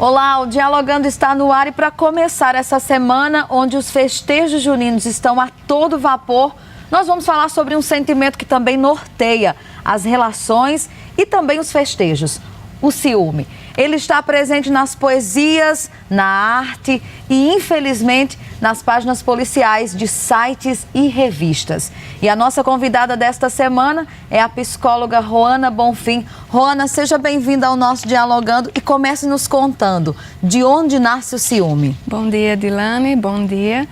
Olá, o Dialogando está no ar e para começar essa semana, onde os festejos juninos estão a todo vapor, nós vamos falar sobre um sentimento que também norteia as relações e também os festejos, o ciúme. Ele está presente nas poesias, na arte e, infelizmente, nas páginas policiais de sites e revistas. E a nossa convidada desta semana é a psicóloga Roana Bonfim. Roana, seja bem-vinda ao nosso Dialogando e comece nos contando de onde nasce o ciúme. Bom dia, Dilane, bom dia.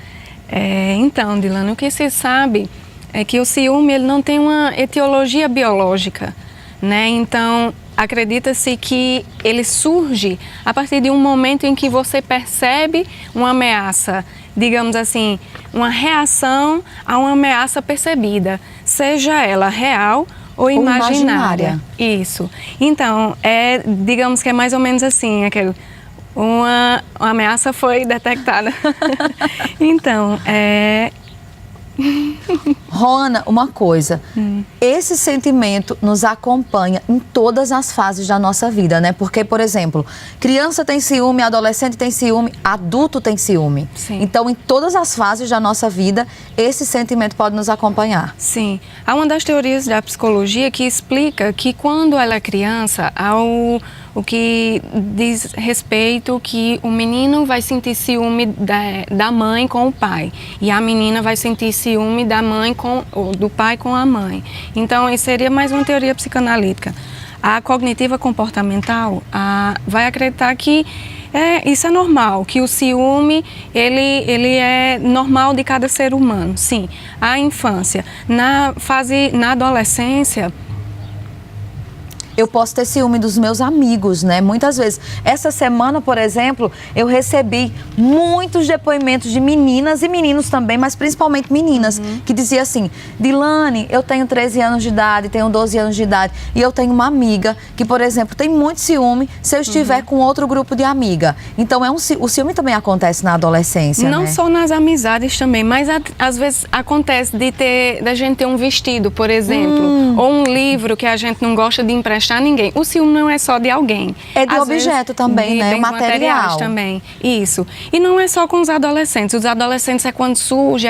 Então, Dilane, o que se sabe é que o ciúme ele não tem uma etiologia biológica, né? Então, acredita-se que ele surge a partir de um momento em que você percebe uma ameaça, digamos assim, uma reação a uma ameaça percebida, seja ela real ou imaginária. Isso. Então, digamos que é mais ou menos assim, uma ameaça foi detectada. Então, Roana, uma coisa, esse sentimento nos acompanha em todas as fases da nossa vida, né? Porque, por exemplo, criança tem ciúme, adolescente tem ciúme, adulto tem ciúme. Sim. Então, em todas as fases da nossa vida, esse sentimento pode nos acompanhar. Sim. Há uma das teorias da psicologia que explica que quando ela é criança, o que diz respeito que o menino vai sentir ciúme da mãe com o pai e a menina vai sentir ciúme da mãe ou do pai com a mãe. Então, isso seria mais uma teoria psicanalítica. A cognitiva comportamental vai acreditar que isso é normal, que o ciúme ele é normal de cada ser humano. Sim, a infância, na adolescência, eu posso ter ciúme dos meus amigos, né? Muitas vezes. Essa semana, por exemplo, eu recebi muitos depoimentos de meninas e meninos também, mas principalmente meninas, que diziam assim: Dilane, eu tenho 13 anos de idade, tenho 12 anos de idade, e eu tenho uma amiga que, por exemplo, tem muito ciúme se eu estiver com outro grupo de amiga. Então, o ciúme também acontece na adolescência, não né? só nas amizades também, mas às vezes acontece da gente ter um vestido, por exemplo, ou um livro que a gente não gosta de emprestar a ninguém. O ciúme não é só de alguém. É de objeto também, né? O material também. Isso. E não é só com os adolescentes. Os adolescentes é quando surge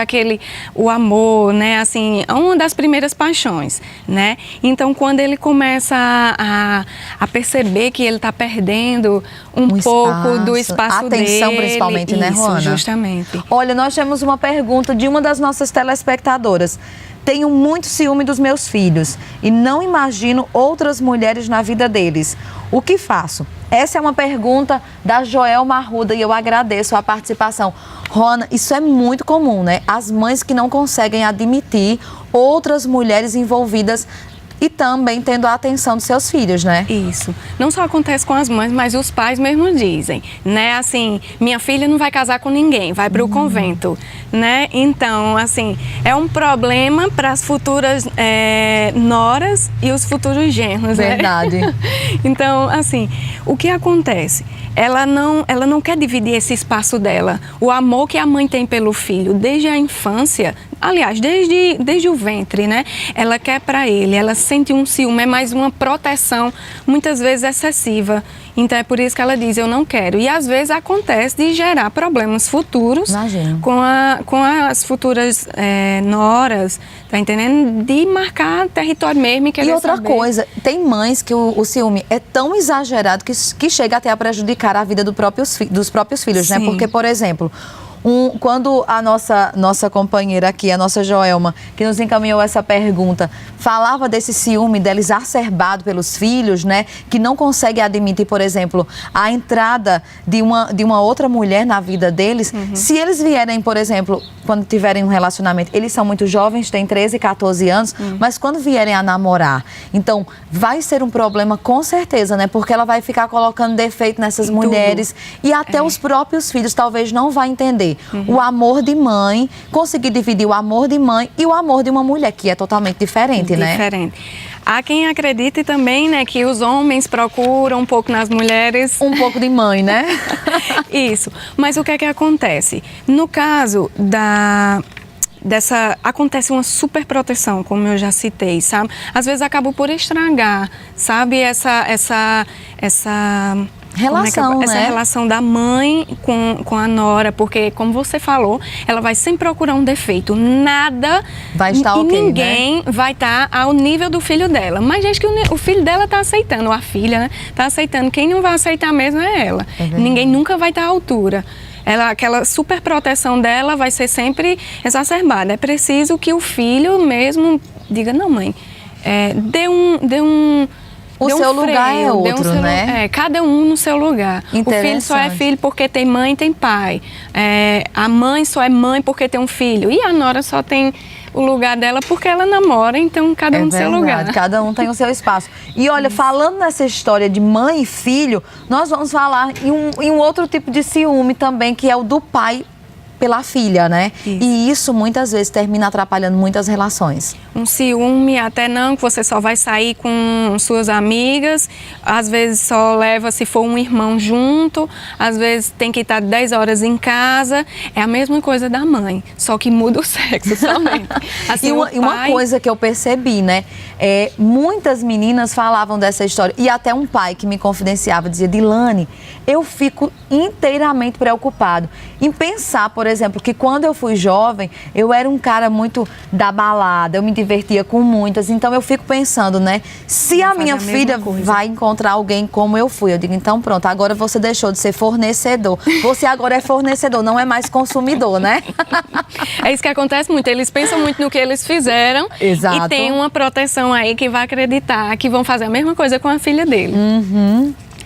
o amor, né? Assim, uma das primeiras paixões, né? Então, quando ele começa a perceber que ele está perdendo um pouco do espaço dele. Atenção, principalmente, né, Roana? Isso, justamente. Olha, nós temos uma pergunta de uma das nossas telespectadoras. Tenho muito ciúme dos meus filhos e não imagino outras mulheres na vida deles. O que faço? Essa é uma pergunta da Joelma Arruda e eu agradeço a participação. Roana, isso é muito comum, né? As mães que não conseguem admitir outras mulheres envolvidas e também tendo a atenção dos seus filhos, né? Isso. Não só acontece com as mães, mas os pais mesmo dizem, né? Assim, minha filha não vai casar com ninguém, vai para o convento, né? Então, assim, é um problema para as futuras noras e os futuros genros, Verdade. Né? Então, assim, o que acontece? Ela não quer dividir esse espaço dela. O amor que a mãe tem pelo filho desde a infância, aliás, desde o ventre, né? Ela quer para ele, ela sente um ciúme, é mais uma proteção, muitas vezes excessiva. Então é por isso que ela diz, eu não quero. E às vezes acontece de gerar problemas futuros com as futuras noras, tá entendendo? De marcar território mesmo e querer outra saber. coisa, tem mães que o ciúme é tão exagerado que chega até a prejudicar a vida dos próprios filhos, Sim. né? Porque, por exemplo, quando a nossa companheira aqui, a nossa Joelma, que nos encaminhou essa pergunta, falava desse ciúme dela exacerbado pelos filhos, né? Que não consegue admitir, por exemplo, a entrada de uma outra mulher na vida deles. Se eles vierem, por exemplo, quando tiverem um relacionamento, eles são muito jovens, têm 13, 14 anos, mas quando vierem a namorar, então vai ser um problema com certeza, né? Porque ela vai ficar colocando defeito nessas mulheres e até os próprios filhos talvez não vão entender o amor de mãe, conseguir dividir o amor de mãe e o amor de uma mulher, que é totalmente diferente, né? Diferente. Há quem acredite também, né, que os homens procuram um pouco nas mulheres... Um pouco de mãe, né? Isso. Mas o que é que acontece? No caso acontece uma super proteção, como eu já citei, sabe? Às vezes acaba por estragar, sabe? relação, essa né? relação da mãe com a nora, porque, como você falou, ela vai sempre procurar um defeito. Nada vai estar e ok, ninguém né? vai estar ao nível do filho dela. Mas gente que o filho dela está aceitando, a filha, né? Está aceitando. Quem não vai aceitar mesmo é ela. Ninguém nunca vai estar à altura. Aquela super proteção dela vai ser sempre exacerbada. É preciso que o filho mesmo diga, não, mãe, dê um o seu lugar é outro, né? Cada um no seu lugar. O filho só é filho porque tem mãe e tem pai. A mãe só é mãe porque tem um filho. E a nora só tem o lugar dela porque ela namora, então cada um no seu lugar. Cada um tem o seu espaço. E olha, falando nessa história de mãe e filho, nós vamos falar em um outro tipo de ciúme também, que é o do pai pela filha, né? Isso. E isso muitas vezes termina atrapalhando muitas relações. Um ciúme, até não, que você só vai sair com suas amigas, às vezes só leva se for um irmão junto, às vezes tem que estar 10 horas em casa. É a mesma coisa da mãe, só que muda o sexo somente. Assim, e uma coisa que eu percebi, né? Muitas meninas falavam dessa história, e até um pai que me confidenciava dizia, Dilane, eu fico inteiramente preocupado em pensar, por exemplo, que quando eu fui jovem, eu era um cara muito da balada, eu me divertia com muitas, então eu fico pensando, né, se a minha filha vai encontrar alguém como eu fui, eu digo, então pronto, agora você deixou de ser fornecedor, você agora é fornecedor, não é mais consumidor, né? É isso que acontece muito, eles pensam muito no que eles fizeram. Exato. E tem uma proteção aí que vai acreditar que vão fazer a mesma coisa com a filha dele.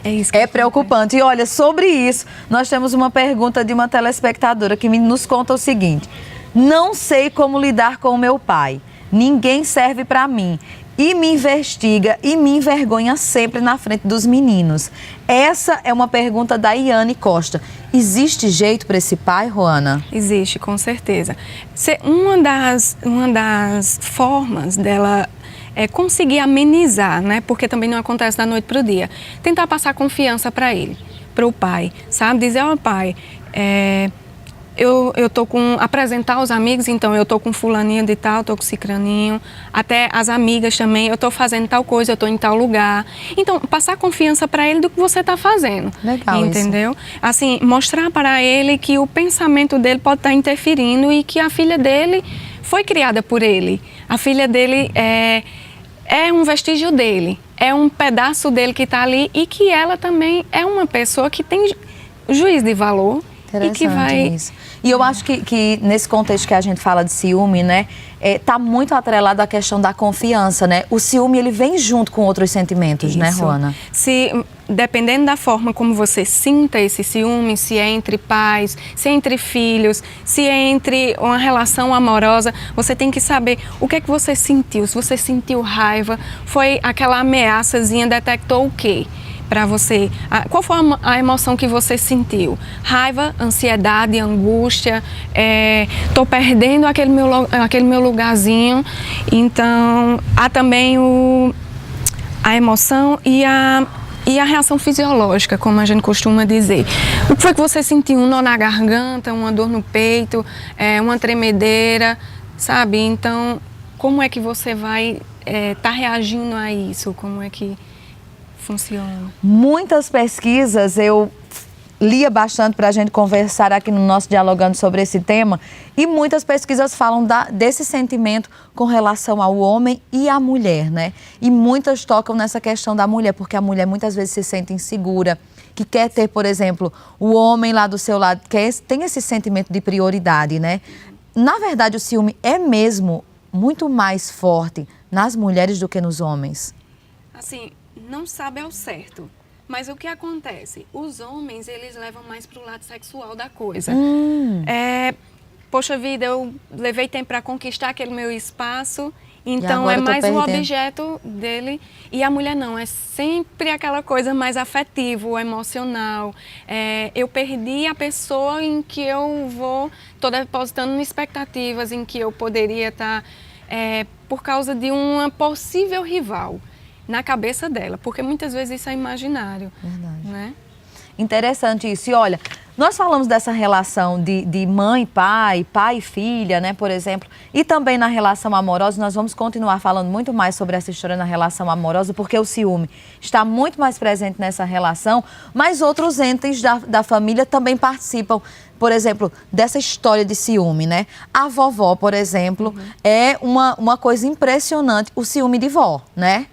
É isso que preocupante. E olha, sobre isso, nós temos uma pergunta de uma telespectadora que nos conta o seguinte: não sei como lidar com o meu pai. Ninguém serve para mim. E me investiga e me envergonha sempre na frente dos meninos. Essa é uma pergunta da Iane Costa. Existe jeito para esse pai, Roana? Existe, com certeza. Uma das formas dela conseguir amenizar, né? Porque também não acontece da noite para o dia. Tentar passar confiança para ele, para o pai, sabe? Dizer, ó, pai, eu tô com... Apresentar aos amigos, então, eu tô com fulaninho de tal, tô com cicraninho. Até as amigas também, eu tô fazendo tal coisa, eu tô em tal lugar. Então, passar confiança para ele do que você tá fazendo. Legal, entendeu? Isso. Assim, mostrar para ele que o pensamento dele pode estar interferindo e que a filha dele foi criada por ele. A filha dele é um vestígio dele, é um pedaço dele que está ali e que ela também é uma pessoa que tem juízo de valor. E que vai... isso. E eu acho que nesse contexto que a gente fala de ciúme, né, tá muito atrelado à questão da confiança, né? O ciúme, ele vem junto com outros sentimentos, isso, né, Roana? Dependendo da forma como você sinta esse ciúme, se é entre pais, se é entre filhos, se é entre uma relação amorosa, você tem que saber o que é que você sentiu. Se você sentiu raiva, foi aquela ameaçazinha, detectou o quê? Para você, qual foi a emoção que você sentiu? Raiva, ansiedade, angústia, tô perdendo aquele meu lugarzinho. Então, há também a emoção e a reação fisiológica, como a gente costuma dizer. O que foi que você sentiu? Um nó na garganta, uma dor no peito, uma tremedeira, sabe? Então, como é que você vai estar reagindo a isso? Como é que funciona? Muitas pesquisas eu lia bastante para a gente conversar aqui no nosso Dialogando sobre esse tema, e muitas pesquisas falam desse sentimento com relação ao homem e à mulher, né? E muitas tocam nessa questão da mulher, porque a mulher muitas vezes se sente insegura, que quer ter, por exemplo, o homem lá do seu lado, tem esse sentimento de prioridade, né? Na verdade, o ciúme é mesmo muito mais forte nas mulheres do que nos homens. Assim, não sabe ao certo, mas o que acontece? Os homens, eles levam mais para o lado sexual da coisa. Poxa vida, eu levei tempo para conquistar aquele meu espaço, então é mais o objeto dele. E a mulher não, é sempre aquela coisa mais afetiva, emocional. Eu perdi a pessoa em que eu estou depositando expectativas, em que eu poderia estar, por causa de uma possível rival. Na cabeça dela, porque muitas vezes isso é imaginário. Verdade. Né? Interessante isso. E olha, Nós falamos dessa relação de mãe, pai e filha, né, por exemplo, e também na relação amorosa. Nós vamos continuar falando muito mais sobre essa história na relação amorosa, porque o ciúme está muito mais presente nessa relação, mas outros entes da família também participam, por exemplo, dessa história de ciúme, né? A vovó, por exemplo, é uma coisa impressionante, o ciúme de vó, né?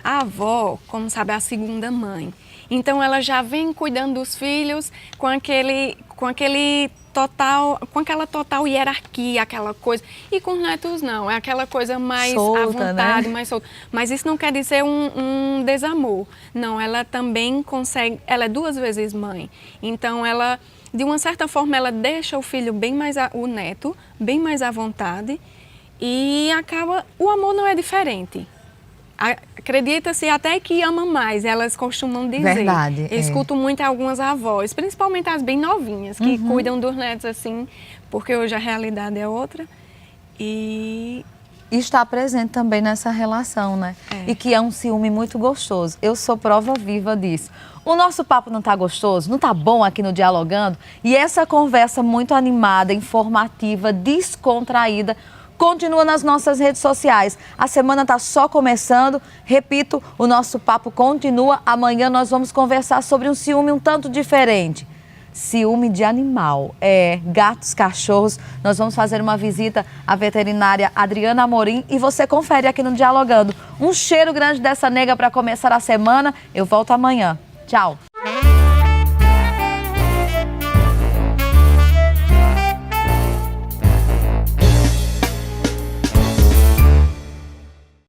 A avó, como sabe, é a segunda mãe. Então ela já vem cuidando dos filhos com aquela total hierarquia, aquela coisa. E com os netos não, é aquela coisa mais solta, à vontade, né? mais solta. Mas isso não quer dizer um desamor. Não, ela também consegue, ela é 2 vezes mãe. Então ela, de uma certa forma, ela deixa o filho bem mais, o neto, bem mais à vontade e acaba, o amor não é diferente. Acredita-se até que ama mais, elas costumam dizer. Verdade. Eu escuto muito algumas avós, principalmente as bem novinhas, que cuidam dos netos assim, porque hoje a realidade é outra. E está presente também nessa relação, né? E que é um ciúme muito gostoso. Eu sou prova viva disso. O nosso papo não tá gostoso? Não tá bom aqui no Dialogando? E essa conversa muito animada, informativa, descontraída, continua nas nossas redes sociais. A semana está só começando. Repito, o nosso papo continua. Amanhã nós vamos conversar sobre um ciúme um tanto diferente. Ciúme de animal. Gatos, cachorros. Nós vamos fazer uma visita à veterinária Adriana Amorim e você confere aqui no Dialogando. Um cheiro grande dessa nega para começar a semana. Eu volto amanhã. Tchau.